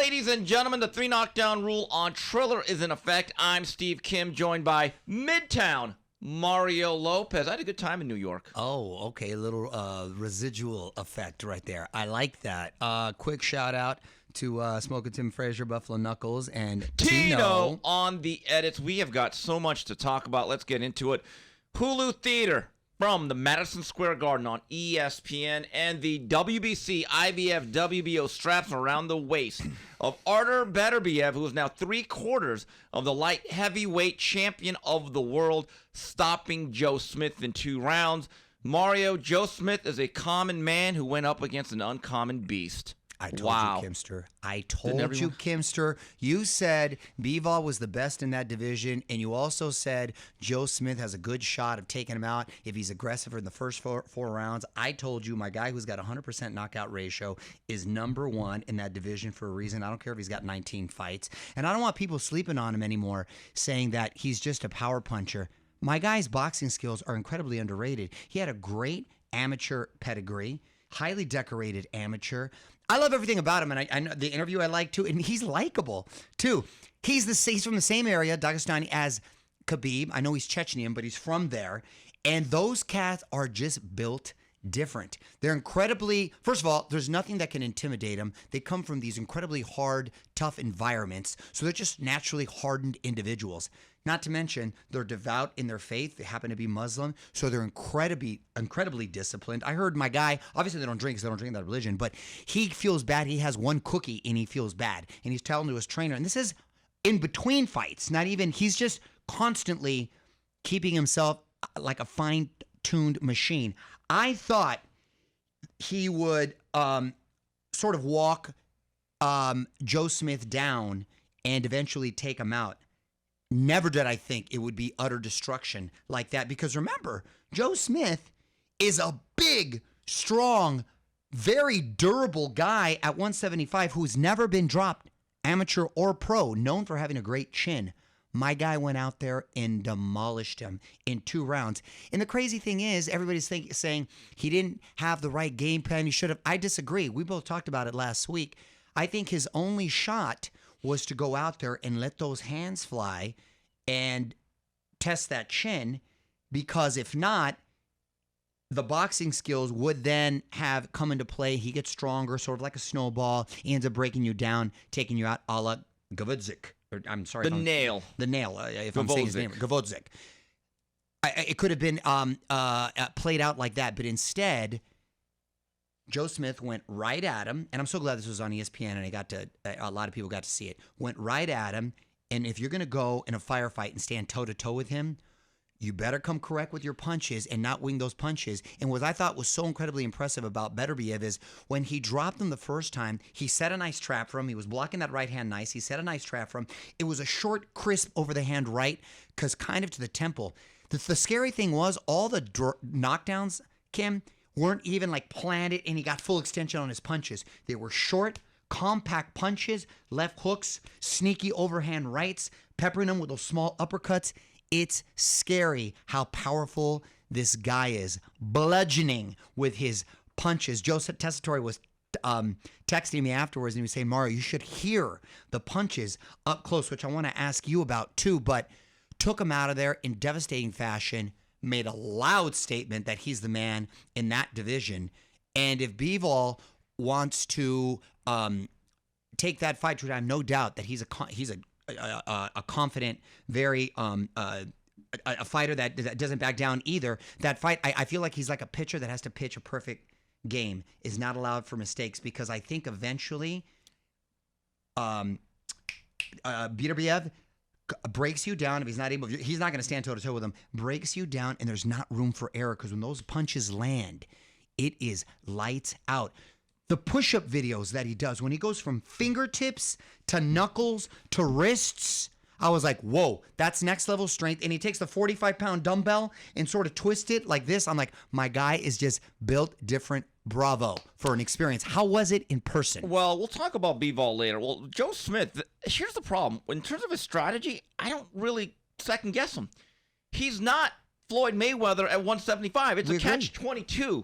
Ladies and gentlemen, the 3 knockdown rule on Triller is in effect. I'm Steve Kim, joined by Midtown Mario Lopez. I had a good time in New York. Oh, okay. A little residual effect right there. I like that. Quick shout out to Smoking Tim Frazier, Buffalo Knuckles, and Tino on the edits. We have got so much to talk about. Let's get into it. Hulu Theater from the Madison Square Garden on ESPN, and the WBC IBF WBO straps around the waist of Artur Beterbiev, who is now 3/4 of the light heavyweight champion of the world, stopping Joe Smith in 2 rounds. Mario, Joe Smith is a common man who went up against an uncommon beast. I told you, Kimster. I told you, Kimster. You said Bivol was the best in that division, and you also said Joe Smith has a good shot of taking him out if he's aggressive in the first four rounds. I told you my guy who's got 100% knockout ratio is #1 in that division for a reason. I don't care if he's got 19 fights. And I don't want people sleeping on him anymore, saying that he's just a power puncher. My guy's boxing skills are incredibly underrated. He had a great amateur pedigree, highly decorated amateur. I love everything about him, and I know the interview I like too, and he's likable too. He's from the same area, Dagestani, as Khabib. I know he's Chechnyan, but he's from there, and those cats are just built different. They're incredibly, first of all, there's nothing that can intimidate them. They come from these incredibly hard, tough environments, so they're just naturally hardened individuals. Not to mention, they're devout in their faith. They happen to be Muslim, so they're incredibly disciplined. I heard my guy, obviously they don't drink because they don't drink that religion, but he feels bad. He has 1 cookie and he feels bad. And he's telling to his trainer, and this is in between fights, not even, he's just constantly keeping himself like a fine-tuned machine. I thought he would sort of walk Joe Smith down and eventually take him out. Never did I think it would be utter destruction like that, because remember, Joe Smith is a big, strong, very durable guy at 175 who's never been dropped, amateur or pro, known for having a great chin. My guy went out there and demolished him in 2 rounds. And the crazy thing is, everybody's saying he didn't have the right game plan. He should have. I disagree. We both talked about it last week. I think his only shot was to go out there and let those hands fly and test that chin, because if not, the boxing skills would then have come into play. He gets stronger, sort of like a snowball. He ends up breaking you down, taking you out a la Gvozdyk. I'm sorry. The nail. If I'm saying his name. Gvozdyk. It could have been played out like that, but instead, Joe Smith went right at him, and I'm so glad this was on ESPN, and a lot of people got to see it. Went right at him, and if you're going to go in a firefight and stand toe-to-toe with him, you better come correct with your punches and not wing those punches. And what I thought was so incredibly impressive about Beterbiev is when he dropped him the first time, he set a nice trap for him. He was blocking that right hand nice. He set a nice trap for him. It was a short, crisp over-the-hand right, because kind of to the temple. The scary thing was all the knockdowns, Kim, weren't even like planted, and he got full extension on his punches. They were short, compact punches, left hooks, sneaky overhand rights, peppering them with those small uppercuts. It's scary how powerful this guy is, bludgeoning with his punches. Joe Tessitore was texting me afterwards, and he was saying, Mario, you should hear the punches up close, which I want to ask you about too, but took him out of there in devastating fashion, made a loud statement that he's the man in that division. And if Bivol wants to take that fight to down, no doubt that he's a confident, very a fighter that doesn't back down either. That fight, I feel like he's like a pitcher that has to pitch a perfect game, is not allowed for mistakes, because I think eventually Beterbiev breaks you down. If he's not going to stand toe-to-toe with him, breaks you down, and there's not room for error, because when those punches land, it is lights out. The push-up videos that he does, when he goes from fingertips to knuckles to wrists, I was like, whoa, that's next level strength. And he takes the 45-pound dumbbell and sort of twists it like this. I'm like, my guy is just built different. Bravo for an experience. How was it in person? Well, we'll talk about Bivol later. Well, Joe Smith, here's the problem. In terms of his strategy, I don't really second guess him. He's not Floyd Mayweather at 175. It's a catch-22.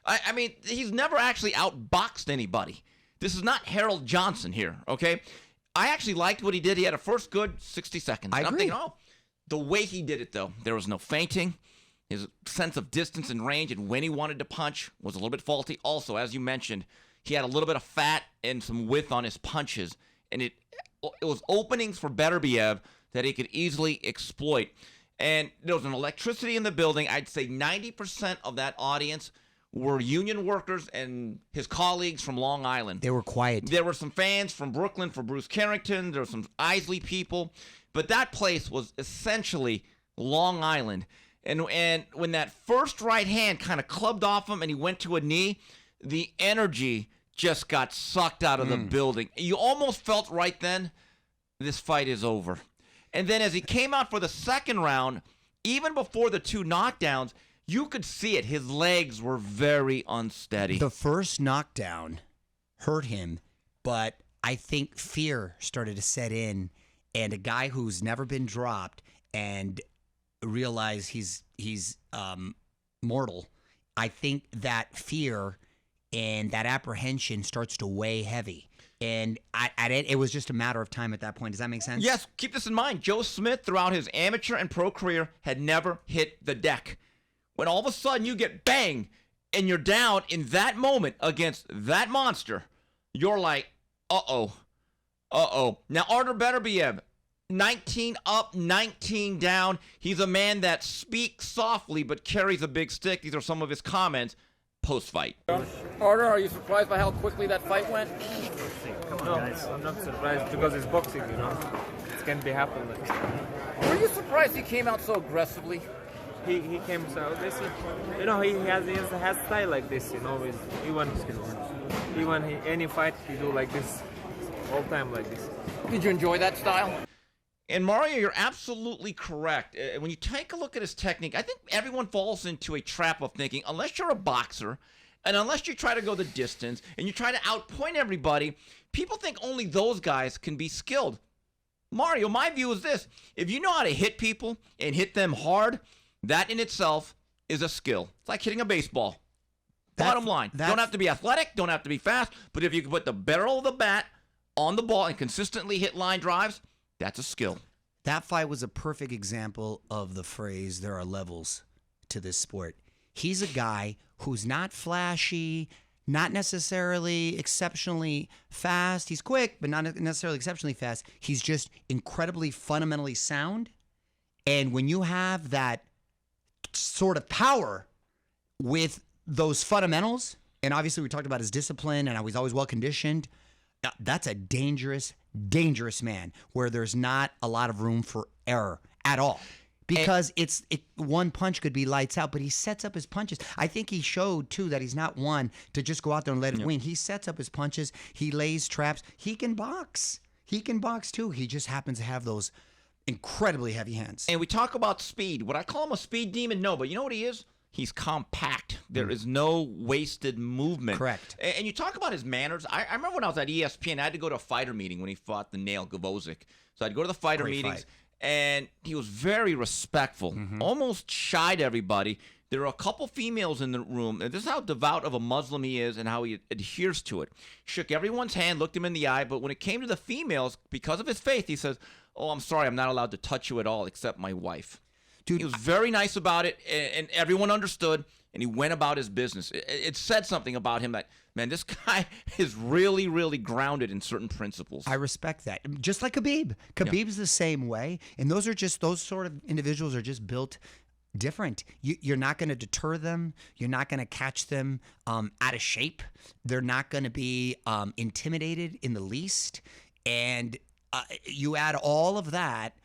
I mean, he's never actually outboxed anybody. This is not Harold Johnson here, okay? I actually liked what he did. He had a first good 60 seconds. I agree. I'm thinking, the way he did it, though, there was no feinting. His sense of distance and range and when he wanted to punch was a little bit faulty. Also, as you mentioned, he had a little bit of fat and some width on his punches, and it was openings for Beterbiev that he could easily exploit. And there was an electricity in the building. I'd say 90% of that audience were union workers and his colleagues from Long Island. They were quiet. There were some fans from Brooklyn for Bruce Carrington. There were some Isley people. But that place was essentially Long Island. And when that first right hand kind of clubbed off him and he went to a knee, the energy just got sucked out of the building. You almost felt right then, this fight is over. And then as he came out for the second round, even before the 2 knockdowns, you could see it. His legs were very unsteady. The first knockdown hurt him, but I think fear started to set in, and a guy who's never been dropped and realize he's mortal, I think that fear and that apprehension starts to weigh heavy. And it was just a matter of time at that point. Does that make sense? Yes. Keep this in mind. Joe Smith, throughout his amateur and pro career, had never hit the deck. When all of a sudden you get bang and you're down in that moment against that monster, you're like, uh-oh. Now, Artur Beterbiev, 19 up, 19 down. He's a man that speaks softly but carries a big stick. These are some of his comments post-fight. Artur, are you surprised by how quickly that fight went? No, I'm not surprised because it's boxing, you know. It can be happen. Were you surprised he came out so aggressively? He came so this, you know, he has style like this, you know. Any fight he do like this, all time like this. Did you enjoy that style? And Mario, you're absolutely correct. When you take a look at his technique, I think everyone falls into a trap of thinking, unless you're a boxer, and unless you try to go the distance, and you try to outpoint everybody, people think only those guys can be skilled. Mario, my view is this. If you know how to hit people and hit them hard, that in itself is a skill. It's like hitting a baseball. Bottom line. Don't have to be athletic, don't have to be fast, but if you can put the barrel of the bat on the ball and consistently hit line drives, that's a skill. That fight was a perfect example of the phrase, there are levels to this sport. He's a guy who's not flashy, not necessarily exceptionally fast. He's quick, but not necessarily exceptionally fast. He's just incredibly fundamentally sound. And when you have that sort of power with those fundamentals, and obviously we talked about his discipline and how he's always well-conditioned, that's a dangerous man where there's not a lot of room for error at all. Because one punch could be lights out, but he sets up his punches. I think he showed, too, that he's not one to just go out there and let it wing. He sets up his punches. He lays traps. He can box. He can box, too. He just happens to have those incredibly heavy hands. And we talk about speed. Would I call him a speed demon? No, but you know what he is? He's compact. There is no wasted movement. Correct. And you talk about his manners. I remember when I was at ESPN, I had to go to a fighter meeting when he fought the Nail Gavozic. So I'd go to the fighter meetings, and he was very respectful, almost shy to everybody. There were a couple females in the room, and this is how devout of a Muslim he is and how he adheres to it. Shook everyone's hand, looked him in the eye, but when it came to the females, because of his faith, he says, "Oh, I'm sorry, I'm not allowed to touch you at all except my wife." Dude, he was very nice about it, and everyone understood, and he went about his business. It said something about him that, man, this guy is really, really grounded in certain principles. I respect that. Just like Khabib. Khabib's the same way, and those sort of individuals are just built different. You're not going to deter them. You're not going to catch them out of shape. They're not going to be intimidated in the least. And you add all of that,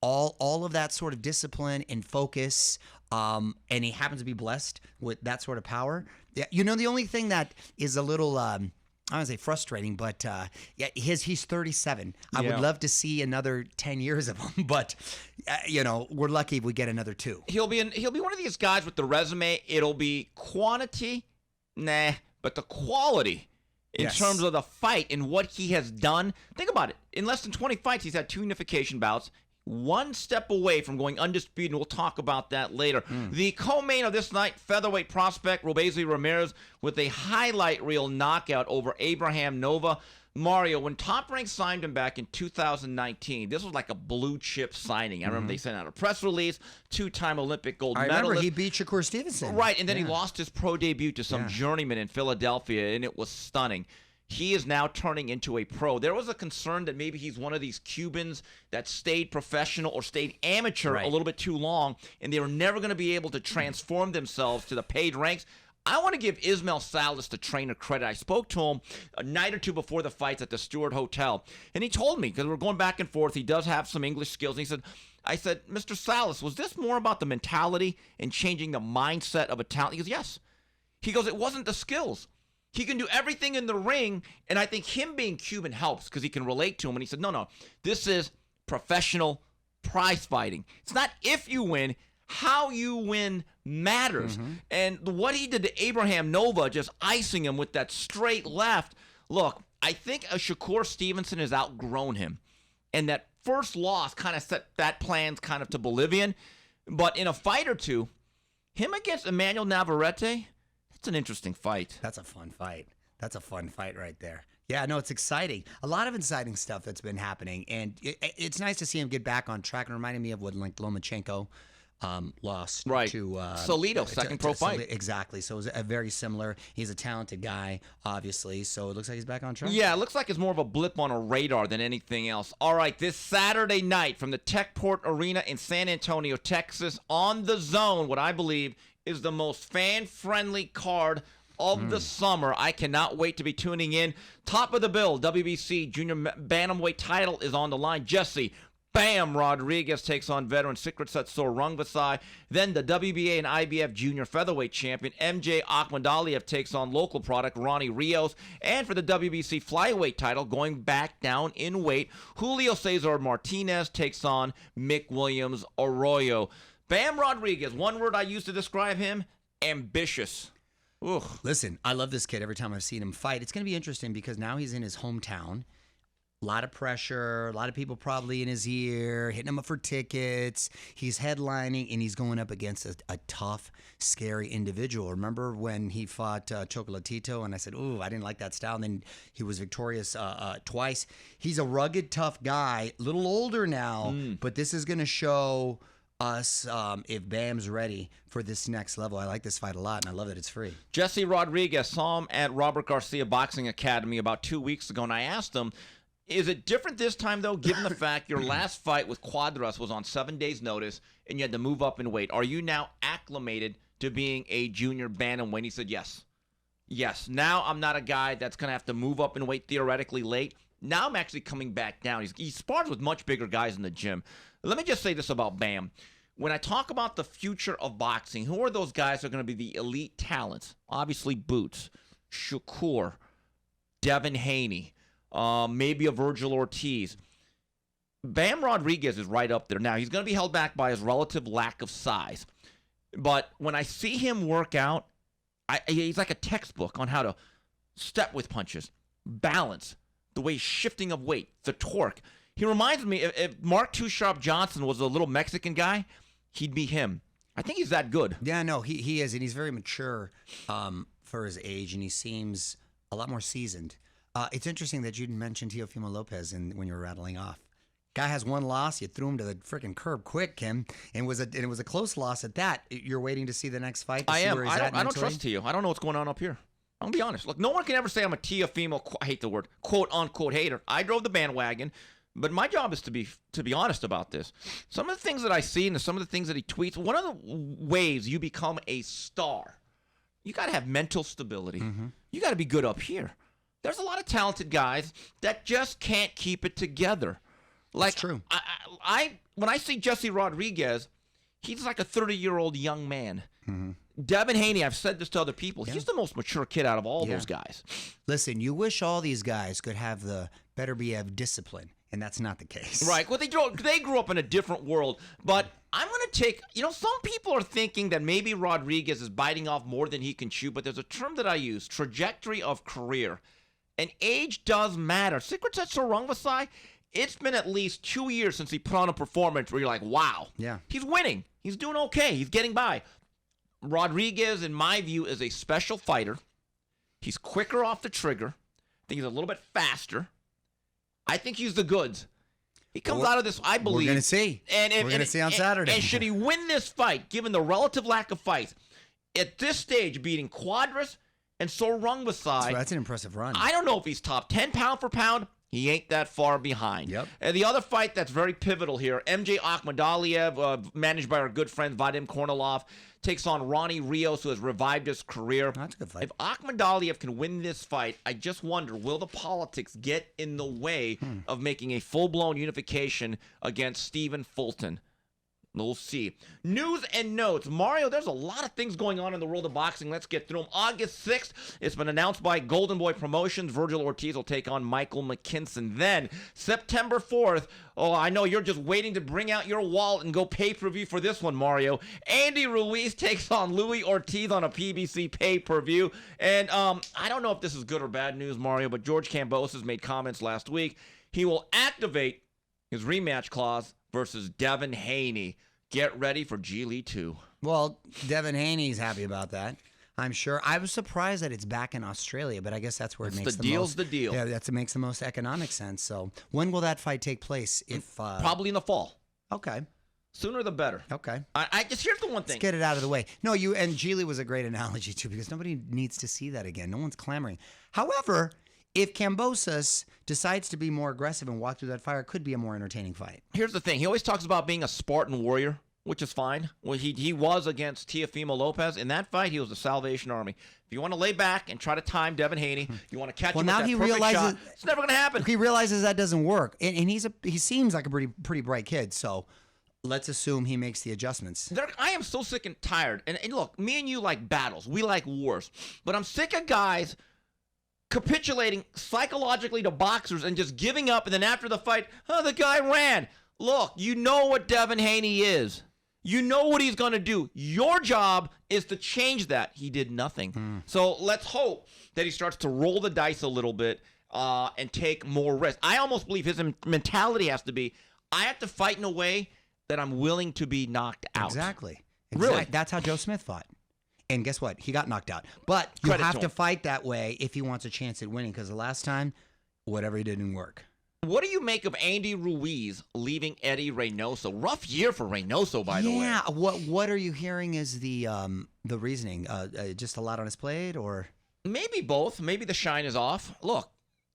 all of that sort of discipline and focus, and he happens to be blessed with that sort of power. Yeah, you know, the only thing that is a little, I don't want to say frustrating, but he's 37. I would love to see another 10 years of him, but we're lucky if we get another 2. He'll be one of these guys with the resume. It'll be quantity, but the quality in terms of the fight and what he has done. Think about it. In less than 20 fights, he's had 2 unification bouts. one step away from going undisputed, and we'll talk about that later. The co-main of this night, featherweight prospect Rungvisai Ramirez with a highlight reel knockout over Abraham Nova. Mario, when Top Rank signed him back in 2019, this was like a blue chip signing. I remember they sent out a press release, 2-time Olympic gold medalist. I remember he beat Shakur Stevenson. Right, and then he lost his pro debut to some journeyman in Philadelphia, and it was stunning. He is now turning into a pro. There was a concern that maybe he's one of these Cubans that stayed professional or stayed amateur a little bit too long, and they were never going to be able to transform themselves to the paid ranks. I want to give Ismael Salas, the trainer, credit. I spoke to him a night or two before the fights at the Stewart Hotel, and he told me, because we're going back and forth, he does have some English skills, and he said, I said, Mr. Salas, was this more about the mentality and changing the mindset of a talent? He goes, yes. He goes, it wasn't the skills. He can do everything in the ring, and I think him being Cuban helps because he can relate to him. And he said, no, this is professional prize fighting. It's not if you win, how you win matters. And what he did to Abraham Nova, just icing him with that straight left, look, I think a Shakur Stevenson has outgrown him. And that first loss kind of set that plans kind of to Bolivian. But in a fight or two, him against Emmanuel Navarrete, it's an interesting fight. That's a fun fight. That's a fun fight right there. Yeah, no, it's exciting. A lot of exciting stuff that's been happening, and it's nice to see him get back on track. And reminding me of when like Lomachenko lost to Salido, second pro fight. Exactly. So it was very similar. He's a talented guy, obviously. So it looks like he's back on track. Yeah, it looks like it's more of a blip on a radar than anything else. All right, this Saturday night from the Techport Arena in San Antonio, Texas, on the DAZN, what I believe is the most fan-friendly card of the summer. I cannot wait to be tuning in. Top of the bill, WBC Junior Bantamweight title is on the line. Jesse Bam Rodriguez takes on veteran Secret Setsuor Rungvisai. Then the WBA and IBF Junior Featherweight Champion MJ Akhmadaliev takes on local product Ronny Rios. And for the WBC Flyweight title, going back down in weight, Julio Cesar Martinez takes on McWilliams Arroyo. Bam Rodriguez, one word I use to describe him, ambitious. Ugh. Listen, I love this kid every time I've seen him fight. It's going to be interesting because now he's in his hometown. A lot of pressure, a lot of people probably in his ear, hitting him up for tickets. He's headlining, and he's going up against a tough, scary individual. Remember when he fought Chocolatito, and I said, ooh, I didn't like that style, and then he was victorious twice. He's a rugged, tough guy, a little older now, but this is going to show us if Bam's ready for this next level. I like this fight a lot, and I love that it's free. Jesse Rodriguez, saw him at Robert Garcia Boxing Academy about 2 weeks ago, and I asked him, is it different this time, though, given the fact your last fight with Quadras was on 7 days' notice and you had to move up in weight? Are you now acclimated to being a junior bantamweight? He said, yes. Yes. Now I'm not a guy that's going to have to move up in weight theoretically late. Now I'm actually coming back down. He spars with much bigger guys in the gym. Let me just say this about Bam. When I talk about the future of boxing, who are those guys that are going to be the elite talents? Obviously, Boots, Shakur, Devin Haney, maybe a Vergil Ortiz. Bam Rodriguez is right up there. Now, he's going to be held back by his relative lack of size. But when I see him work out, he's like a textbook on how to step with punches, balance, the way shifting of weight, the torque. He reminds me, if Mark Too Sharp Johnson was a little Mexican guy, he'd be him. I think he's that good. Yeah, no, he is, and he's very mature for his age, and he seems a lot more seasoned. It's interesting that you didn't mention Teofimo Lopez when you were rattling off. Guy has one loss. You threw him to the freaking curb quick, Kim, and it was a close loss at that. You're waiting to see the next fight. I am. I don't trust Teo. I don't know what's going on up here. I'm gonna be honest. Look, no one can ever say I'm a Teofimo. I hate the word quote unquote hater. I drove the bandwagon, but my job is to be honest about this. Some of the things that I see and some of the things that he tweets. One of the ways you become a star, you got to have mental stability. Mm-hmm. You got to be good up here. There's a lot of talented guys that just can't keep it together. Like, that's true. When I see Jesse Rodriguez, he's like a 30-year-old young man. Mm-hmm. Devin Haney, I've said this to other people, he's the most mature kid out of all those guys. Listen, you wish all these guys could have the Beterbiev discipline, and that's not the case. Right. Well, they grew up in a different world, but I'm going to take, some people are thinking that maybe Rodriguez is biting off more than he can chew, but there's a term that I use, trajectory of career. And age does matter. Secret Setsuor Rungvisai it's been at least 2 years since he put on a performance where you're like, wow. Yeah. He's winning. He's doing okay. He's getting by. Rodriguez, in my view, is a special fighter. He's quicker off the trigger. I think he's a little bit faster. I think he's the goods. He comes out of this, I believe. We're going to see. We're going to see on Saturday. And should he win this fight, given the relative lack of fights, at this stage, beating Quadras and Rungvisai, that's an impressive run. I don't know if he's top 10 pound for pound. He ain't that far behind. Yep. And the other fight that's very pivotal here, MJ Akhmadaliev, managed by our good friend Vadim Kornilov, takes on Ronny Rios, who has revived his career. That's a good fight. If Akhmadaliev can win this fight, I just wonder, will the politics get in the way of making a full-blown unification against Stephen Fulton? We'll see. News and notes. Mario, there's a lot of things going on in the world of boxing. Let's get through them. August 6th, it's been announced by Golden Boy Promotions. Vergil Ortiz will take on Michael McKinson. Then, September 4th, I know you're just waiting to bring out your wallet and go pay-per-view for this one, Mario. Andy Ruiz takes on Luis Ortiz on a PBC pay-per-view. And I don't know if this is good or bad news, Mario, but George Kambosos made comments last week. He will activate his rematch clause versus Devin Haney. Get ready for G League 2. Well, Devin Haney's happy about that, I'm sure. I was surprised that it's back in Australia, but I guess that's where it makes the deal's most. The deal. Yeah, it makes the most economic sense. So when will that fight take place? If probably in the fall. Okay. Sooner the better. Okay. I just, here's the one thing. Let's get it out of the way. No, and Geely was a great analogy too, because nobody needs to see that again. No one's clamoring. However, if Kambosos decides to be more aggressive and walk through that fire, it could be a more entertaining fight. Here's the thing. He always talks about being a Spartan warrior, which is fine. Well, he was against Teofimo Lopez. In that fight, he was the Salvation Army. If you want to lay back and try to time Devin Haney, you want to catch him with that perfect shot, it's never going to happen. He realizes that doesn't work. And he seems like a pretty bright kid, so let's assume he makes the adjustments. I am so sick and tired. And look, me and you like battles. We like wars. But I'm sick of guys capitulating psychologically to boxers and just giving up, and then after the fight, the guy ran. Look, you know what Devin Haney is. You know what he's going to do. Your job is to change that. He did nothing. So let's hope that he starts to roll the dice a little bit and take more risks. I almost believe his mentality has to be, I have to fight in a way that I'm willing to be knocked out. Exactly. Really? That's how Joe Smith fought. And guess what? He got knocked out. But you have to fight that way if he wants a chance at winning, because the last time, whatever he did didn't work. What do you make of Andy Ruiz leaving Eddie Reynoso? Rough year for Reynoso, by the way. Yeah. What are you hearing is the reasoning? Just a lot on his plate, or maybe both. Maybe the shine is off. Look,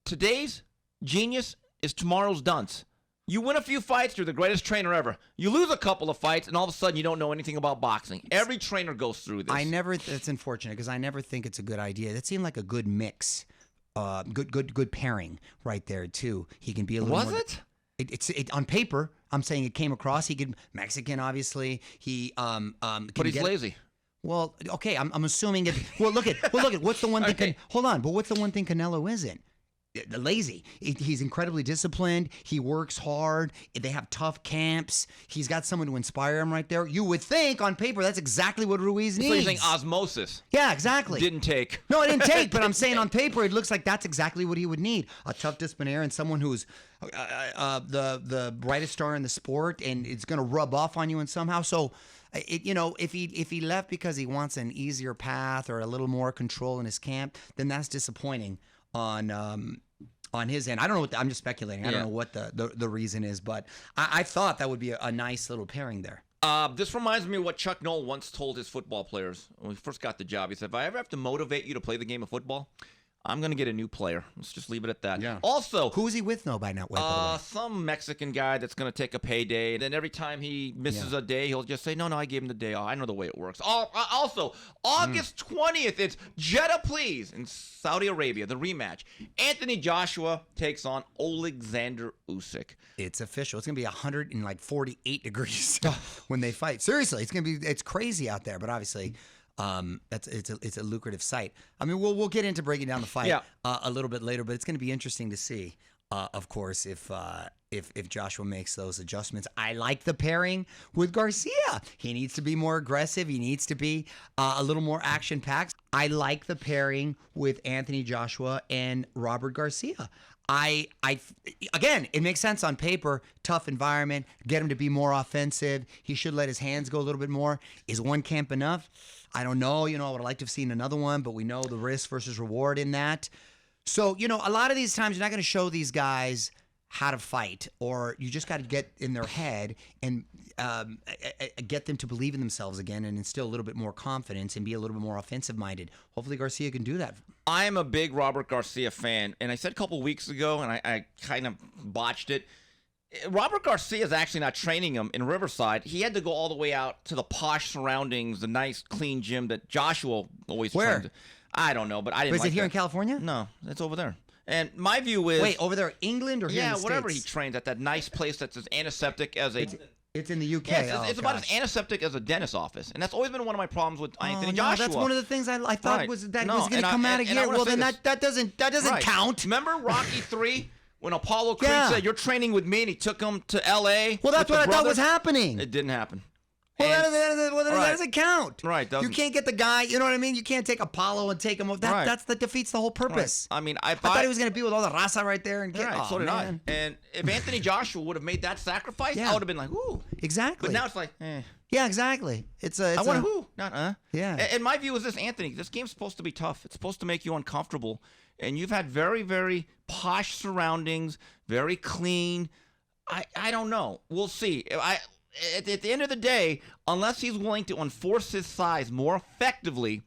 today's genius is tomorrow's dunce. You win a few fights, you're the greatest trainer ever. You lose a couple of fights, and all of a sudden you don't know anything about boxing. Every trainer goes through this. It's unfortunate because I never think it's a good idea. That seemed like a good mix, good pairing right there too. He can be a little. Was more, it? It's on paper. I'm saying it came across. He could Mexican, obviously. He but he's lazy. Well, okay. I'm assuming it. Well, look at what's the one thing? Okay. Hold on, but what's the one thing Canelo isn't? Lazy. He's incredibly disciplined. He works hard. They have tough camps. He's got someone to inspire him right there. You would think on paper that's exactly what Ruiz needs. So you're saying osmosis. Yeah, exactly. Didn't take. No, it didn't take, but I'm saying on paper it looks like that's exactly what he would need. A tough disciplinaire and someone who's the brightest star in the sport, and it's going to rub off on you and somehow. So, if he left because he wants an easier path or a little more control in his camp, then that's disappointing on his end. I don't know what I'm just speculating. I don't know what the reason is, but I thought that would be a nice little pairing there. This reminds me of what Chuck Noll once told his football players when he first got the job. He said, if I ever have to motivate you to play the game of football, I'm going to get a new player. Let's just leave it at that. Yeah. Also, who is he with by now? Some Mexican guy that's going to take a payday. And then every time he misses a day, he'll just say, no, I gave him the day off. I know the way it works. Also, August 20th, it's Jeddah, please, in Saudi Arabia, the rematch. Anthony Joshua takes on Oleksandr Usyk. It's official. It's going to be 148 degrees when they fight. Seriously, it's crazy out there, but obviously it's a lucrative sight. I mean, we'll get into breaking down the fight a little bit later, but it's going to be interesting to see, of course, if Joshua makes those adjustments. I like the pairing with Garcia. He needs to be more aggressive. He needs to be a little more action-packed. I like the pairing with Anthony Joshua and Robert Garcia. Again, it makes sense on paper. Tough environment. Get him to be more offensive. He should let his hands go a little bit more. Is one camp enough? I don't know. I would have liked to have seen another one, but we know the risk versus reward in that. So, a lot of these times you're not going to show these guys how to fight, or you just got to get in their head and get them to believe in themselves again and instill a little bit more confidence and be a little bit more offensive-minded. Hopefully Garcia can do that. I am a big Robert Garcia fan, and I said a couple weeks ago, and I kind of botched it. Robert Garcia is actually not training him in Riverside. He had to go all the way out to the posh surroundings, the nice, clean gym that Joshua always Where? trained. I don't know, but I didn't Was like it here that. in California? No, it's over there. And my view is... Wait, over there, England or here in the whatever States? he trains at that nice place that's as antiseptic as a... It's in the UK. Yes, it's about as antiseptic as a dentist's office. And that's always been one of my problems with Anthony Joshua. That's one of the things I thought Right. was that No, was going and to I- come out of and I here. wanna Well, say then this. that doesn't Right. count. Remember Rocky 3 when Apollo Creed Yeah. said, "You're training with me," and he took him to L.A.? Well, that's with what the I thought was brothers? happening. It didn't happen. Well, And- that Right. doesn't count. Right, You doesn't. can't get the guy. You know what I mean? You can't take Apollo and take him. That Right. that defeats the whole purpose. Right. I mean, I thought he was going to be with all the raza right there and get. Right, Oh, so did man. I. And if Anthony Joshua would have made that sacrifice, Yeah. I would have been like, "Ooh." Exactly. But now it's like, eh. Yeah, exactly. It's I want who? Not Yeah. And my view is this, Anthony. This game's supposed to be tough. It's supposed to make you uncomfortable. And you've had very, very posh surroundings, very clean. I don't know. We'll see. At the end of the day, unless he's willing to enforce his size more effectively,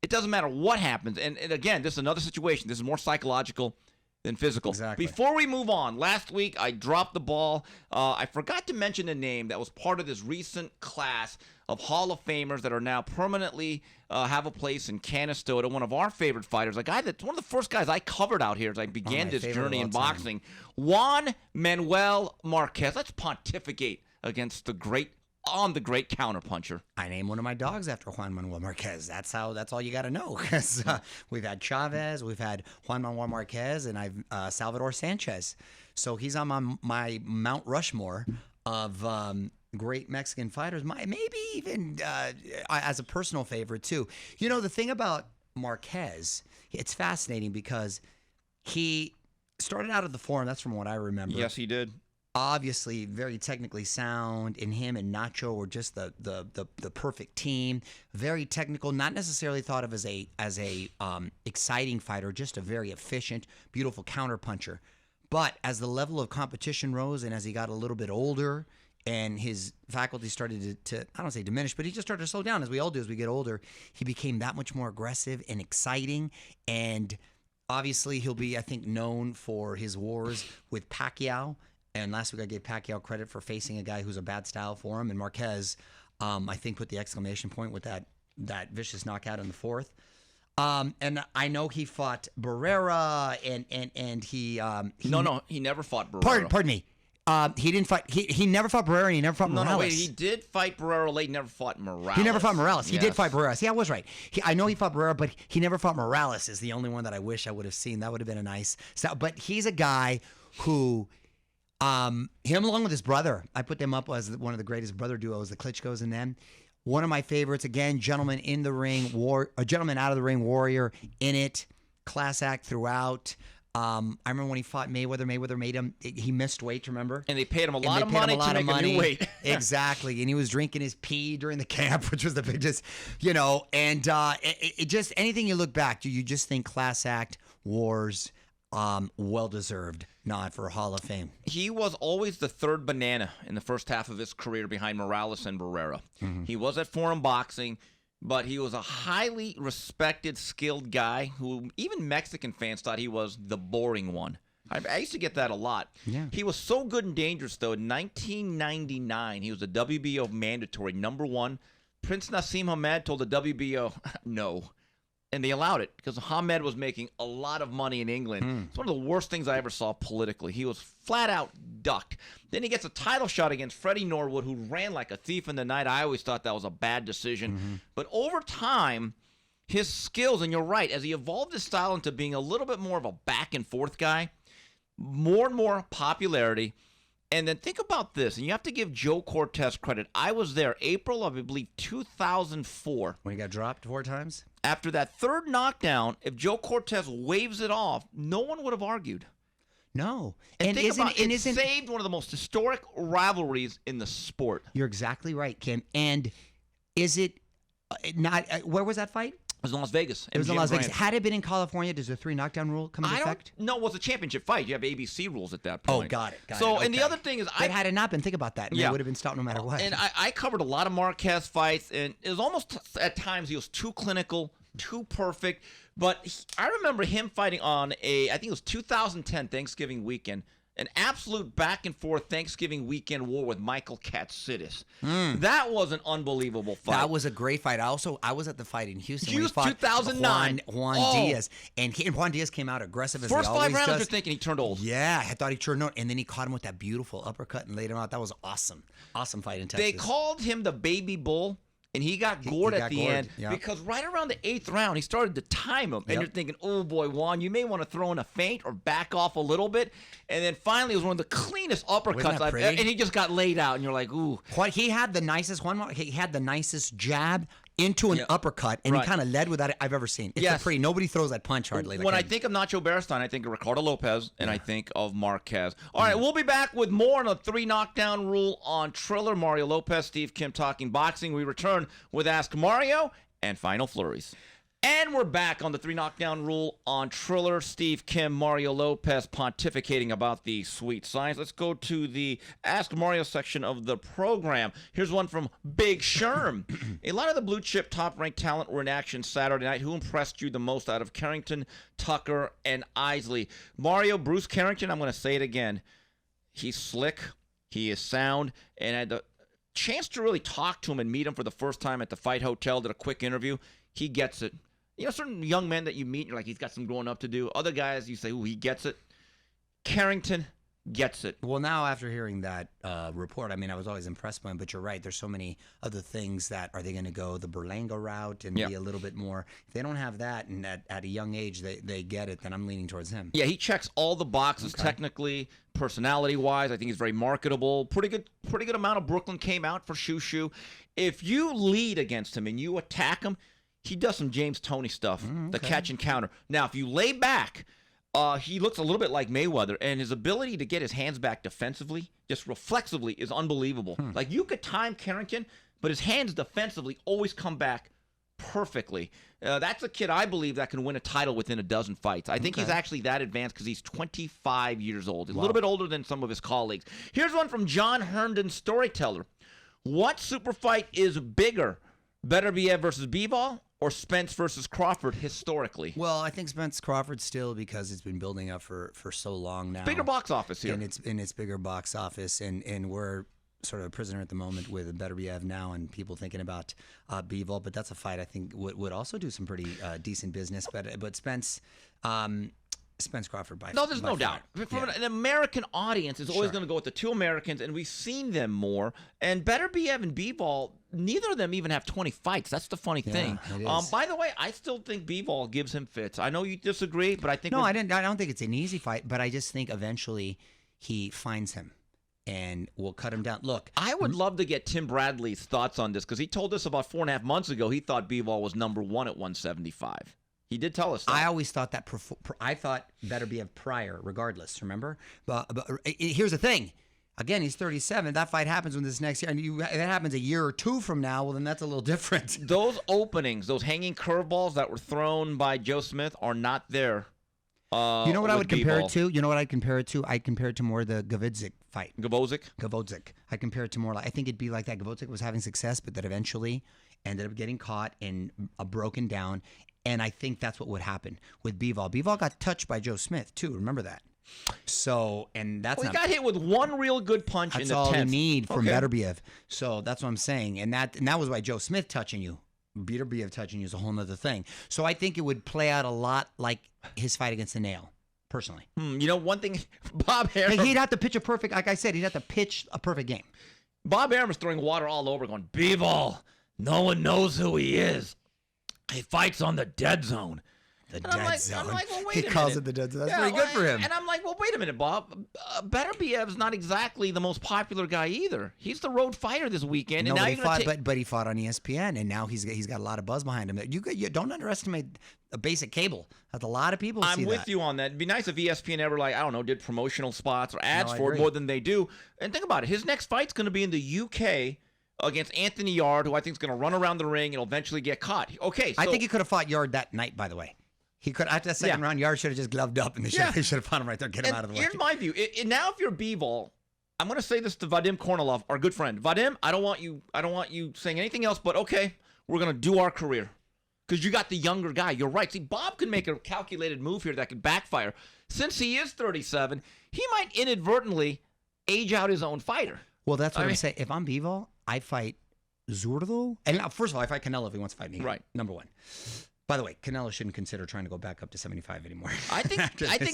it doesn't matter what happens. And again, this is another situation. This is more psychological than physical. Exactly. Before we move on, last week I dropped the ball. I forgot to mention a name that was part of this recent class of Hall of Famers that are now permanently have a place in Canastota. One of our favorite fighters, a guy that's one of the first guys I covered out here as I began my this favorite journey of in all time. boxing. Juan Manuel Marquez. Let's pontificate against the great counterpuncher. I named one of my dogs after Juan Manuel Marquez. That's all you got to know. Because we've had Chavez, we've had Juan Manuel Marquez, and I've Salvador Sanchez. So he's on my Mount Rushmore of great Mexican fighters. Maybe even as a personal favorite too. The thing about Marquez, it's fascinating because he started out at the Forum. That's from what I remember. Yes, he did. Obviously very technically sound, and him and Nacho were just the perfect team. Very technical, not necessarily thought of as a exciting fighter, just a very efficient, beautiful counterpuncher. But as the level of competition rose and as he got a little bit older and his faculty started to I don't say diminish, but he just started to slow down, as we all do as we get older, he became that much more aggressive and exciting. And obviously he'll be, I think, known for his wars with Pacquiao. And last week I gave Pacquiao credit for facing a guy who's a bad style for him. And Marquez, I think, put the exclamation point with that vicious knockout in the fourth. And I know he fought Barrera and he No, he never fought Barrera. Pardon me. He didn't fight. He never fought Barrera. And he never fought Morales. No, wait. He did fight Barrera late. Never fought Morales. He never fought Morales. He did Yes. fight Barrera. See, I was right. I know he fought Barrera, but he never fought Morales. Is the only one that I wish I would have seen. That would have been a nice. But he's a guy who. Him along with his brother, I put them up as one of the greatest brother duos, the Klitschko's and them. One of my favorites, again, gentleman in the ring, a gentleman out of the ring, warrior in it, class act throughout. I remember when he fought Mayweather. Mayweather made him. He missed weight. Remember? And they paid him a lot And of they paid money him a lot to of make a money. new weight. Exactly. And he was drinking his pee during the camp, which was the biggest, and it just, anything you look back to, you just think class act, wars, well-deserved nod for Hall of Fame. He was always the third banana in the first half of his career behind Morales and Barrera. Mm-hmm. He was at Forum Boxing, but he was a highly respected, skilled guy who even Mexican fans thought he was the boring one. I used to get that a lot. Yeah. He was so good and dangerous, though. In 1999, he was the WBO mandatory #1. Prince Nassim Hamed told the WBO no. And they allowed it because Hamed was making a lot of money in England. It's one of the worst things I ever saw politically. He was flat out ducked. Then he gets a title shot against Freddie Norwood, who ran like a thief in the night. I always thought that was a bad decision. But over time, his skills, and you're right, as he evolved his style into being a little bit more of a back and forth guy, more and more popularity. And then think about this, and you have to give Joe Cortez credit. I was there April of, I believe, 2004. When he got dropped 4 times? After that third knockdown, if Joe Cortez waves it off, no one would have argued. No. And think about it, saved one of the most historic rivalries in the sport. You're exactly right, Kim. And is it not? Where was that fight? It was in Las Vegas. It was in Las Vegas. Had it been in California, does the 3 knockdown rule come into effect? No, it was a championship fight. You have ABC rules at that point. Oh, got it. And the other thing is, but had it not been, think about that. It would have been stopped no matter what. And I covered a lot of Marquez fights, and it was almost at times he was too clinical, too perfect. But I remember him fighting on I think it was 2010 Thanksgiving weekend. An absolute back-and-forth Thanksgiving weekend war with Michael Katsidis. That was an unbelievable fight. That was a great fight. I was at the fight in Houston. He fought 2009. Juan Diaz. And Juan Diaz came out aggressive as he always does. First 5 rounds, you're thinking he turned old. Yeah, I thought he turned old. And then he caught him with that beautiful uppercut and laid him out. That was awesome. Awesome fight in Texas. They called him the baby bull. And he got gored at the end because right around the 8th round, he started to time him. And you're thinking, oh, boy, Juan, you may want to throw in a feint or back off a little bit. And then finally, it was one of the cleanest uppercuts I've ever. And he just got laid out. And you're like, ooh. He had the nicest jab into an uppercut, and he kind of led with that I've ever seen. It's nobody throws that punch hardly. When I think of Nacho Beristain, I think of Ricardo Lopez, and I think of Marquez. All right, we'll be back with more on the 3 knockdown rule on Triller. Mario Lopez, Steve Kim talking boxing. We return with Ask Mario and Final Flurries. And we're back on the 3 knockdown rule on Triller. Steve Kim, Mario Lopez pontificating about the sweet science. Let's go to the Ask Mario section of the program. Here's one from Big Sherm. A lot of the blue chip top-ranked talent were in action Saturday night. Who impressed you the most out of Carrington, Tucker, and Isley? Mario, Bruce Carrington, I'm going to say it again. He's slick. He is sound. And I had the chance to really talk to him and meet him for the first time at the Fight Hotel. Did a quick interview. He gets it. You know, certain young men that you meet, you're like, he's got some growing up to do. Other guys, you say, ooh, he gets it. Carrington gets it. Well, now after hearing that report, I mean, I was always impressed by him, but you're right. There's so many other things that are they going to go the Berlanga route and be a little bit more. If they don't have that, and at a young age they get it, then I'm leaning towards him. Yeah, he checks all the boxes technically, personality-wise. I think he's very marketable. Pretty good amount of Brooklyn came out for Shushu. If you lead against him and you attack him, he does some James Toney stuff, the catch and counter. Now, if you lay back, he looks a little bit like Mayweather, and his ability to get his hands back defensively, just reflexively, is unbelievable. Like, you could time Carrington, but his hands defensively always come back perfectly. That's a kid, I believe, that can win a title within a dozen fights. I think he's actually that advanced because he's 25 years old. He's a little bit older than some of his colleagues. Here's one from John Herndon, Storyteller. What super fight is bigger, Beterbiev versus Bivol or Spence versus Crawford historically? Well, I think Spence Crawford still, because it's been building up for so long now. Bigger box office here. And it's bigger box office, and we're sort of a prisoner at the moment with Beterbiev now and people thinking about Bivol, but that's a fight I think would also do some pretty decent business. But Spence Crawford by no, there's no doubt. From an American audience, is always going to go with the two Americans, and we've seen them more. And Beterbiev and Bivol, neither of them even have 20 fights. That's the funny thing. By the way, I still think Bivol gives him fits. I know you disagree, but I think I don't think it's an easy fight, but I just think eventually he finds him and will cut him down. Look, I would love to get Tim Bradley's thoughts on this because he told us about 4.5 months ago he thought Bivol was number 1 at 175. He did tell us that. I always thought that. I thought Beterbiev prior, regardless. Remember, but here's the thing. Again, he's 37. That fight happens when this next year, and if that happens a year or two from now, well, then that's a little different. Those openings, those hanging curveballs that were thrown by Joe Smith, are not there. You know what I would compare it to? You know what I'd compare it to? I'd compare it to more the Gavitzik fight. Gavozic. I compare it to more like, I think it'd be like that. Gavozic was having success, but that eventually ended up getting caught and broken down. And I think that's what would happen with Bivol. Bivol got touched by Joe Smith too. Remember that. So, and that's he got hit with one real good punch in the 10th. That's all you need from Beterbiev. So that's what I'm saying. And that was why Joe Smith touching you. Beterbiev touching you is a whole nother thing. So I think it would play out a lot like his fight against the Nail, personally. You know, one thing, Bob Arum. He'd have to pitch a perfect, like I said, he'd have to pitch a perfect game. Bob Arum is throwing water all over, going, Bivol, no one knows who he is. He fights on the dead zone. The And dead zone. I'm like, well, wait he a minute. calls it the dead zone. That's pretty good for him. And I'm like, well, wait a minute, Bob. Beterbiev's not exactly the most popular guy either. He's the road fighter this weekend. No, and now but, he he fought on ESPN, and now he's got a lot of buzz behind him. You don't underestimate a basic cable. That's a lot of people. I'm with you on that. It'd be nice if ESPN ever, did promotional spots or ads I for it agree. more than they do. And think about it. His next fight's going to be in the UK against Anthony Yard, who I think is going to run around the ring and eventually get caught. Okay, so I think he could have fought Yard that night, by the way. He could, after that second round, Yard should have just gloved up, and they should have fought him right there, get him out of the way. Here's my view. Now, if you're Bivol, I'm going to say this to Vadim Kornilov, our good friend. Vadim, I don't want you saying anything else, but okay, we're going to do our career. Because you got the younger guy. You're right. See, Bob could make a calculated move here that could backfire. Since he is 37, he might inadvertently age out his own fighter. Well, that's what I'm saying. If I'm Bivol, I fight Zurdo. And first of all, I fight Canelo if he wants to fight me. Right. Number one. By the way, Canelo shouldn't consider trying to go back up to 75 anymore. I think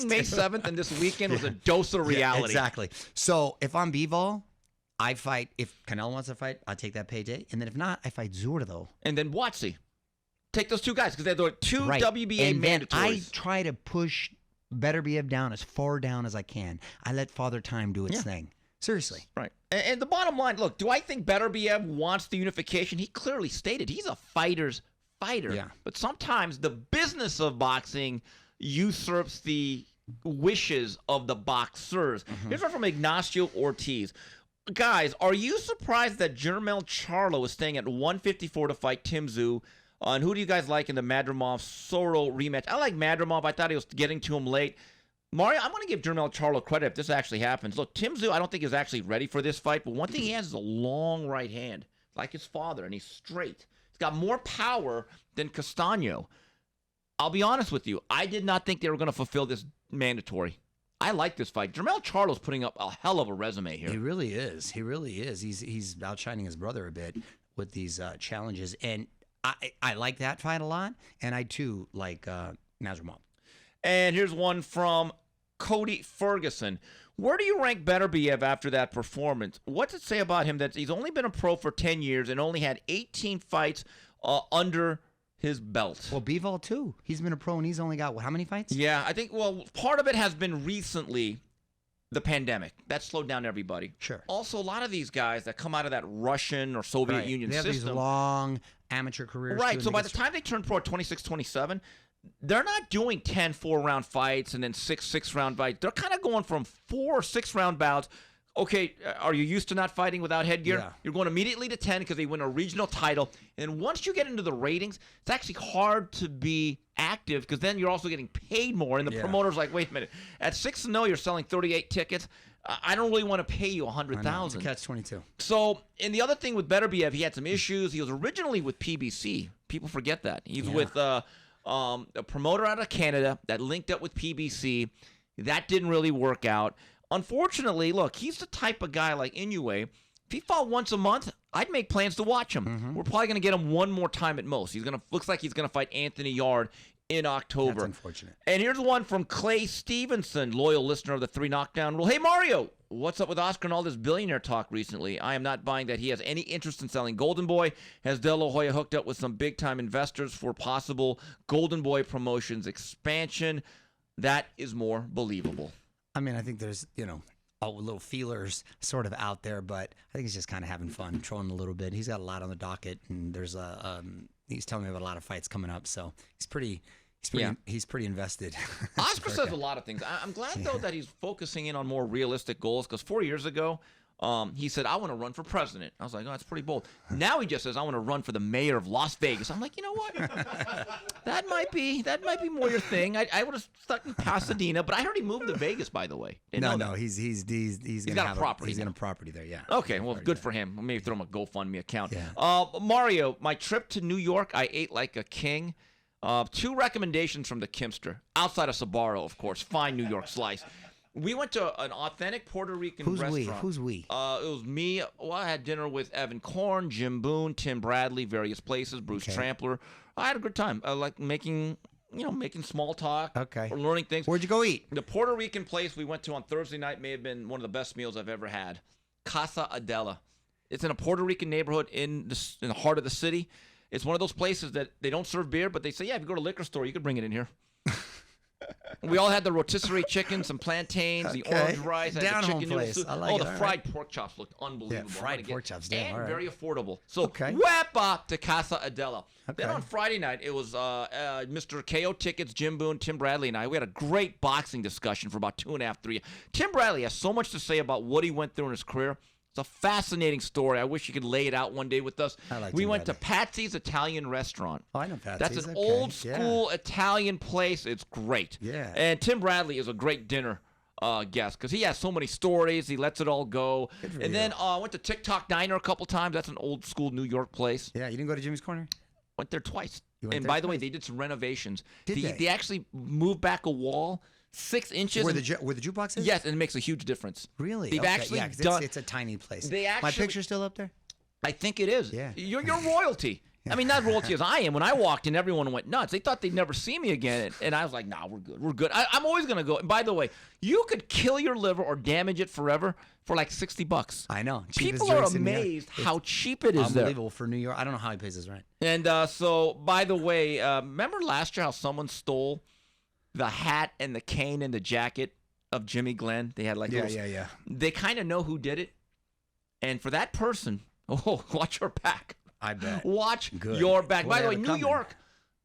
May 7th and this weekend was a dose of reality. Yeah, exactly. So if I'm Bivol, I fight. If Canelo wants to fight, I take that payday. And then if not, I fight Zurdo. And then Watsy. Take those two guys because they're the two WBA and then mandatories. I try to push Beterbiev down as far down as I can. I let Father Time do its thing. Seriously. Right. And the bottom line, look, do I think Beterbiev wants the unification? He clearly stated he's a fighter's fighter. Yeah. But sometimes the business of boxing usurps the wishes of the boxers. Here's one from Ignacio Ortiz. Guys, are you surprised that Jermel Charlo is staying at 154 to fight Tim Tszyu? And who do you guys like in the Madrimov-Soro rematch? I like Madrimov. I thought he was getting to him late. Mario, I'm going to give Jermel Charlo credit if this actually happens. Look, Tim Tszyu, I don't think is actually ready for this fight, but one thing he has is a long right hand, like his father, and he's straight. He's got more power than Castaño. I'll be honest with you. I did not think they were going to fulfill this mandatory. I like this fight. Jermel Charlo's putting up a hell of a resume here. He really is. He really is. He's outshining his brother a bit with these challenges, and I like that fight a lot, and I too like Nazarmov. And here's one from Cody Ferguson. Where do you rank Beterbiev after that performance? What's it say about him that he's only been a pro for 10 years and only had 18 fights under his belt? Well, Bivol too. He's been a pro and he's only got how many fights? Yeah, I think, part of it has been recently the pandemic. That slowed down everybody. Sure. Also, a lot of these guys that come out of that Russian or Soviet Union they have system. these long amateur careers. Right, too, so by the time they turn pro at 26, 27, they're not doing 10 4-round fights and then 6 6-round fights. They're kind of going from 4 or 6-round bouts. Okay, are you used to not fighting without headgear? Yeah. You're going immediately to 10 because they win a regional title. And once you get into the ratings, it's actually hard to be active because then you're also getting paid more. And the promoter's like, wait a minute, at 6-0, you're selling 38 tickets. I don't really want to pay you $100,000. Catch-22. So, and the other thing with Beterbiev, he had some issues. He was originally with PBC. People forget that. He's with a promoter out of Canada that linked up with PBC. That didn't really work out. Unfortunately, look, he's the type of guy like Inoue. If he fought once a month, I'd make plans to watch him. We're probably going to get him one more time at most. Looks like he's going to fight Anthony Yard in October. That's unfortunate. And here's one from Clay Stevenson, loyal listener of the 3 Knockdown Rule. Hey, Mario, what's up with Oscar and all this billionaire talk recently? I am not buying that he has any interest in selling Golden Boy. Has De La Hoya hooked up with some big-time investors for possible Golden Boy Promotions expansion? That is more believable. I mean, I think there's, little feelers sort of out there, but I think he's just kind of having fun, trolling a little bit. He's got a lot on the docket, and there's he's telling me about a lot of fights coming up, so he's pretty invested. Oscar says a lot of things. I'm glad, though, that he's focusing in on more realistic goals, because 4 years ago, he said, I want to run for president. I was like, oh, that's pretty bold. Now he just says, I want to run for the mayor of Las Vegas. I'm like, you know what? that might be more your thing. I would have stuck in Pasadena, but I heard he moved to Vegas, by the way. He's got a property. He's got a property there, yeah. Okay, well, good for him. Maybe throw him a GoFundMe account. Yeah. Mario, my trip to New York, I ate like a king. 2 recommendations from the Kimster, outside of Sbarro, of course. Fine New York slice. We went to an authentic Puerto Rican restaurant. Who's we? It was me. Well, I had dinner with Evan Korn, Jim Boone, Tim Bradley, various places, Bruce Trampler. I had a good time. I like making small talk. Okay. Or learning things. Where'd you go eat? The Puerto Rican place we went to on Thursday night may have been one of the best meals I've ever had. Casa Adela. It's in a Puerto Rican neighborhood in the heart of the city. It's one of those places that they don't serve beer, but they say, yeah, if you go to a liquor store, you could bring it in here. We all had the rotisserie chicken, some plantains, the orange rice, the Down-home chicken noodle place. soup. I like it. the fried pork chops looked unbelievable. Yeah, fried pork chops, damn, and all right. very affordable. So, Okay. Wepa to Casa Adela. Okay. Then on Friday night, it was Mr. KO Tickets, Jim Boone, Tim Bradley, and I. We had a great boxing discussion for about 2.5, 3. Tim Bradley has so much to say about what he went through in his career. It's a fascinating story. I wish you could lay it out one day with us. I like we Tim went to Bradley. Patsy's Italian Restaurant. Oh, I know Patsy's. That's an Okay. old school Italian place. It's great. Yeah. And Tim Bradley is a great dinner guest because he has so many stories. He lets it all go. Good for And you. then I went to TikTok Diner a couple times. That's an old school New York place. Yeah, you didn't go to Jimmy's Corner? Went there twice. You went And there by the way, twice? they did some renovations. Did they? They actually moved back a wall 6 inches. Where and- the jukebox is? Yes, and it makes a huge difference. Really? They've Okay, actually yeah, 'cause done. it's a tiny place. They My actually- picture's still up there? I think it is. Yeah. You're royalty. I mean, not royalty as I am. When I walked in, everyone went nuts. They thought they'd never see me again. And I was like, nah, we're good. We're good. I'm always going to go. And by the way, you could kill your liver or damage it forever for like $60. I know. Cheapest People are drinks in New York. amazed how cheap it is there. Unbelievable for New York. I don't know how he pays his rent. And so, by the way, remember last year how someone stole the hat and the cane and the jacket of Jimmy Glenn? They had like Yeah. They kind of know who did it. And for that person, watch your back. I bet. Watch Good. your back. Boy, By they the way, have it New coming. York,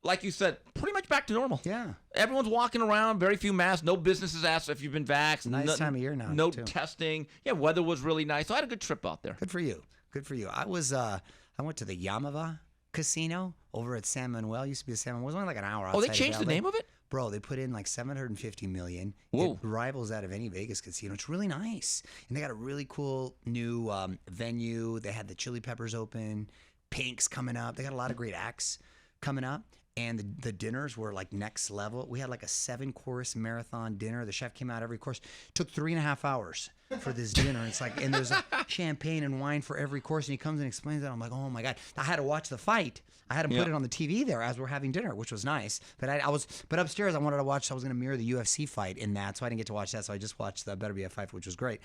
like you said, pretty much back to normal. Yeah. Everyone's walking around, very few masks, no businesses asked if you've been vaxxed. Nice time of year now, No too. testing. Yeah, weather was really nice. So I had a good trip out there. Good for you. Good for you. I went to the Yamava Casino over at San Manuel. Used to be the San Manuel. It was only like an hour outside Oh, they of changed the LA. name of it? Bro, they put in like $750 million. Whoa. It rivals that of any Vegas casino. It's really nice. And they got a really cool new venue. They had the Chili Peppers open. Pink's coming up. They got a lot of great acts coming up. And the dinners were like next level. We had like a 7-course marathon dinner. The chef came out every course. Took 3.5 hours for this dinner. It's like, and there's champagne and wine for every course. And he comes and explains it. I'm like, oh my God. I had to watch the fight. I had him put it on the TV there as we're having dinner, which was nice. But but upstairs I wanted to watch. I was going to mirror the UFC fight in that, so I didn't get to watch that. So I just watched the Beterbiev fight, which was great.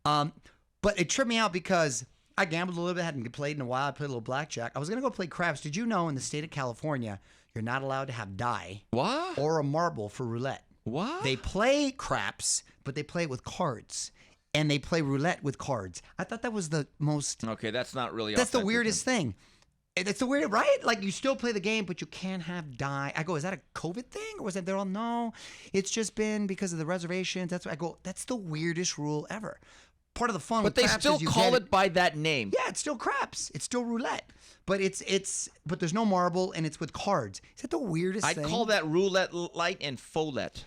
But it tripped me out because I gambled a little bit. Hadn't played in a while. I played a little blackjack. I was going to go play craps. Did you know in the state of California you're not allowed to have die What? or a marble for roulette? What? They play craps, but they play it with cards. And they play roulette with cards. I thought that was the most. Okay, that's not really. That's the authentic weirdest thing. It's the weird, right? Like you still play the game, but you can't have die. I go, is that a COVID thing, or was that they're all no? It's just been because of the reservations. That's what I go. That's the weirdest rule ever. Part of the fun, But with they craps still is you call get it by that name. Yeah, it's still craps. It's still roulette, but but there's no marble and it's with cards. Is that the weirdest I thing? call that roulette light and follette.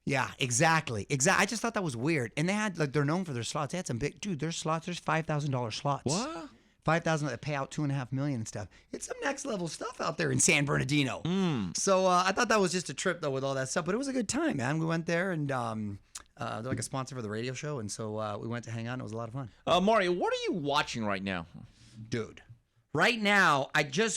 Yeah, exactly. I just thought that was weird. And they had they're known for their slots. They had some big their slots. There's $5,000 slots. What? 5,000 that pay out $2.5 million and stuff. It's some next level stuff out there in San Bernardino. So I thought that was just a trip though with all that stuff, but it was a good time, man. We went there and they're like a sponsor for the radio show, and so we went to hang out. And it was a lot of fun. Mario, what are you watching right now? Dude, right now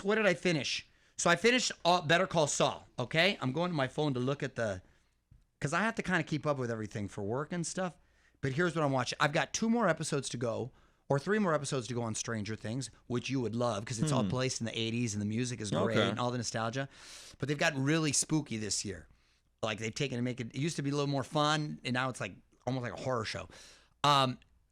what did I finish? So I finished Better Call Saul. Okay, I'm going to my phone to look at because I have to kind of keep up with everything for work and stuff. But here's what I'm watching. I've got 2 more episodes to go. Or 3 more episodes to go on Stranger Things, which you would love because it's all placed in the 80s and the music is great and all the nostalgia. But they've gotten really spooky this year. Like they've taken and it used to be a little more fun, and now it's like almost like a horror show.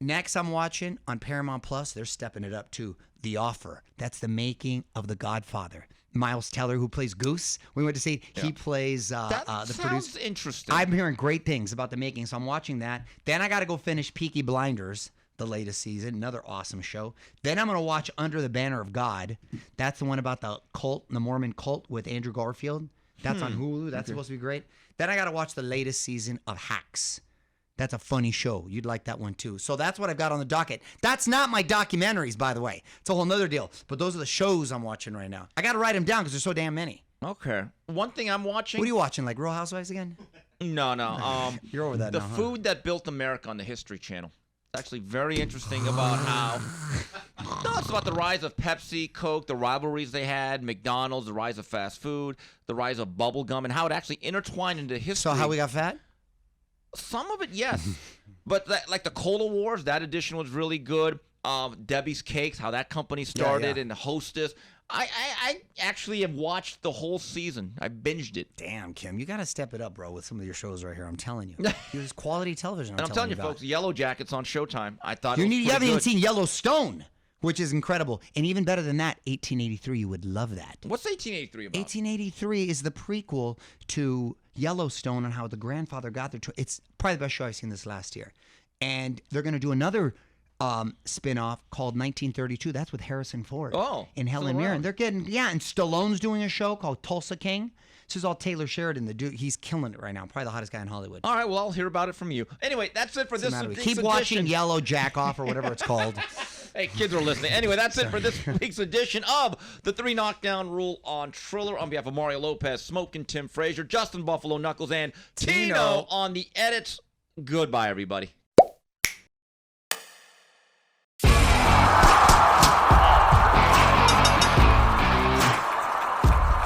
Next, I'm watching on Paramount Plus. They're stepping it up too. The Offer. That's the making of The Godfather. Miles Teller, who plays Goose, we went to see. He plays That the sounds producer. interesting. I'm hearing great things about the making, so I'm watching that. Then I got to go finish Peaky Blinders, the latest season, another awesome show. Then I'm going to watch Under the Banner of God. That's the one about the cult, the Mormon cult with Andrew Garfield. That's on Hulu. That's supposed to be great. Then I got to watch the latest season of Hacks. That's a funny show. You'd like that one too. So that's what I've got on the docket. That's not my documentaries, by the way. It's a whole nother deal. But those are the shows I'm watching right now. I got to write them down because there's so damn many. Okay. One thing I'm watching. What are you watching? Like Real Housewives again? No. You're over that the now, huh? food that built America on the History Channel. It's actually very interesting about how. No, it's about the rise of Pepsi, Coke, the rivalries they had, McDonald's, the rise of fast food, the rise of bubble gum, and how it actually intertwined into history. So how we got fat? Some of it, yes. But like the Cola Wars, that edition was really good. Debbie's Cakes, how that company started, Yeah. and Hostess. I actually have watched the whole season. I binged it. Damn, Kim, you got to step it up, bro, with some of your shows right here. I'm telling you. There's quality television. And I'm telling you, folks, Yellow Jackets on Showtime. I thought you haven't seen Yellowstone, which is incredible. And even better than that, 1883, you would love that. What's 1883 about? 1883 is the prequel to Yellowstone on how the grandfather got there. It's probably the best show I've seen this last year. And they're going to do another spin-off called 1932. That's with Harrison Ford and Helen Mirren. They're getting, and Stallone's doing a show called Tulsa King. This is all Taylor Sheridan, the dude. He's killing it right now. Probably the hottest guy in Hollywood. All right, well, I'll hear about it from you. Anyway, that's it for this week's Keep watching Yellow Jack Off or whatever it's called. Hey, kids are listening. Anyway, that's it for this week's edition of the 3 Knockdown Rule on Triller. On behalf of Mario Lopez, Smokin' Tim Frazier, Justin Buffalo Knuckles, and Tino on the edits. Goodbye, everybody.